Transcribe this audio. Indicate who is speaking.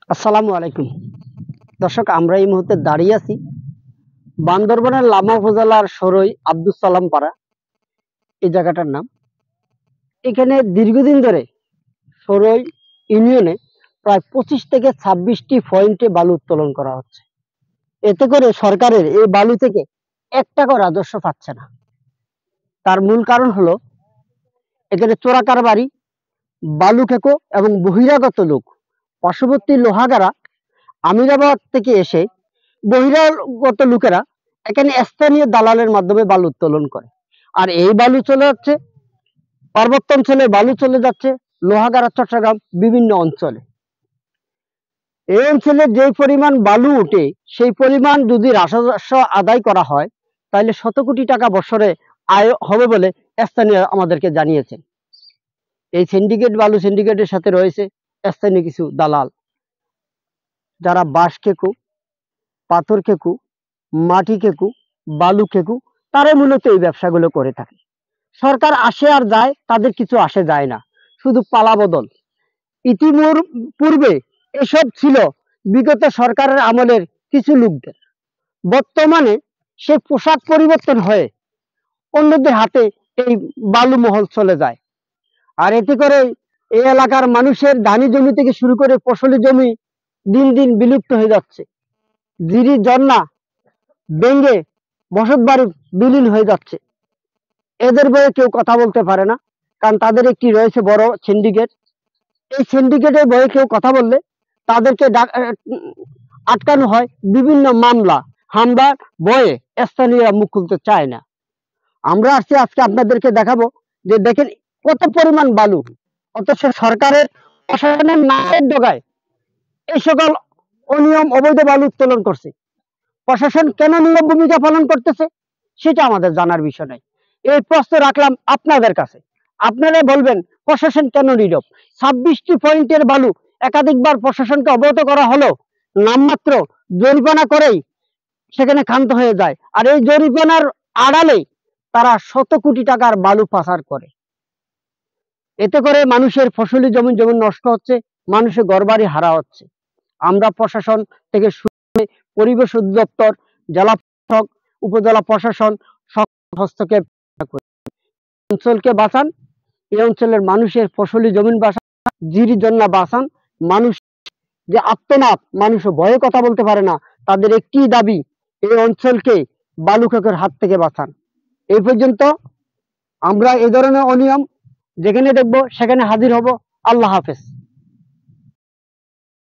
Speaker 1: আসসালামু আলাইকুম দর্শক, আমরা এই মুহূর্তে দাঁড়িয়ে আছি বান্দরবানের লামা উপজেলার সরই আব্দুল সালাম পাড়া, এই জায়গাটার নাম। এখানে দীর্ঘদিন ধরে সরই ইউনিয়নে প্রায় 25 থেকে 26টি পয়েন্টে বালু উত্তোলন করা হচ্ছে। এতে করে সরকারের এই বালু থেকে 1 টাকাও রাজস্ব পাচ্ছে না। তার মূল কারণ হলো এখানে চোরাকারবারি, বালু খেকো এবং বহিরাগত লোক, পার্শ্ববর্তী লোহাগাড়া আমিরাবাদ থেকে এসে বহিরাগত লোকেরা এখানে স্থানীয় দালালের মাধ্যমে বালু উত্তোলন করে। আর এই বালু চলে যাচ্ছে পার্বত্য অঞ্চলে, বালু চলে যাচ্ছে লোহাগাড়া, চট্টগ্রাম বিভিন্ন অঞ্চলে। এই অঞ্চলে যে পরিমাণ বালু উঠে, সেই পরিমাণ যদি রাজস্ব আদায় করা হয় তাহলে শত কোটি টাকা বছরে আয় হবে বলে স্থানীয় আমাদেরকে জানিয়েছেন। এই সিন্ডিকেট, বালু সিন্ডিকেটের সাথে রয়েছে স্থানীয় কিছু দালাল, যারা বাঁশ খেকু, পাথর খেকু, মাটি খেকু, বালু খেকু, তারা মূলত এই ব্যবসাগুলো করে থাকে। সরকার আসে আর যায়, তাদের কিছু আসে যায় না, শুধু পালাবদল। পূর্বে এসব ছিল বিগত সরকারের আমলের কিছু লোকদের। বর্তমানে সে পোশাক পরিবর্তন হয়ে অন্যদের হাতে এই বালু মহল চলে যায়। আর এতে করে এই এলাকার মানুষের ধানি জমি থেকে শুরু করে ফসলি জমি দিন দিন বিলুপ্ত হয়ে যাচ্ছে। জিরি ঝর্ণা ভেঙে বসত বাড়ি বিলীন হয়ে যাচ্ছে। এদের বয়ে কেউ কথা বলতে পারে না, কারণ তাদের একটি রয়েছে বড় সিন্ডিকেট। এই সিন্ডিকেটের বয়ে কেউ কথা বললে তাদেরকে আটকানো হয় বিভিন্ন মামলা হামলার বয়ে। স্থানীয়রা মুখ খুলতে চায় না। আমরা আসছি আজকে আপনাদেরকে দেখাবো যে দেখেন কত পরিমাণ বালু, অথচ সরকারের প্রশাসনের নায়ের ডগায় এই সকল অনিয়ম অবৈধ বালু উত্তোলন করছে। প্রশাসন কেন নীরব ভূমিকা পালন করতেছে সেটা আমাদের জানার বিষয় নাই। এই প্রশ্ন রাখলাম আপনাদের কাছে, আপনারা বলবেন প্রশাসন কেন নীরব? 26টি পয়েন্টের বালু একাধিকবার প্রশাসনকে অবগত করা হলো, নামমাত্র জরিমানা করেই সেখানে ক্ষান্ত হয়ে যায়। আর এই জরিমানার আড়ালে তারা শত কোটি টাকার বালু পাচার করে। এতে করে মানুষের ফসলি জমি জমি নষ্ট হচ্ছে, মানুষের ঘরবাড়ি হারা হচ্ছে। আমরা প্রশাসন থেকে পরিবেশ অধিদপ্তর, জেলা প্রশাসক, উপজেলা প্রশাসন হস্তক্ষেপ করি। অঞ্চলকে বাঁচান, এই অঞ্চলের মানুষের ফসলি জমিন বাঁচান, জিরি জন্না বাঁচান। মানুষ যে আত্মনাথ, মানুষ ভয়ে কথা বলতে পারে না, তাদের একটি দাবি এই অঞ্চলকে বালু খেকের হাত থেকে বাঁচান। এই পর্যন্ত আমরা এই ধরনের অনিয়ম যেখানে দেখবো সেখানে হাজির হব। আল্লাহ হাফেজ।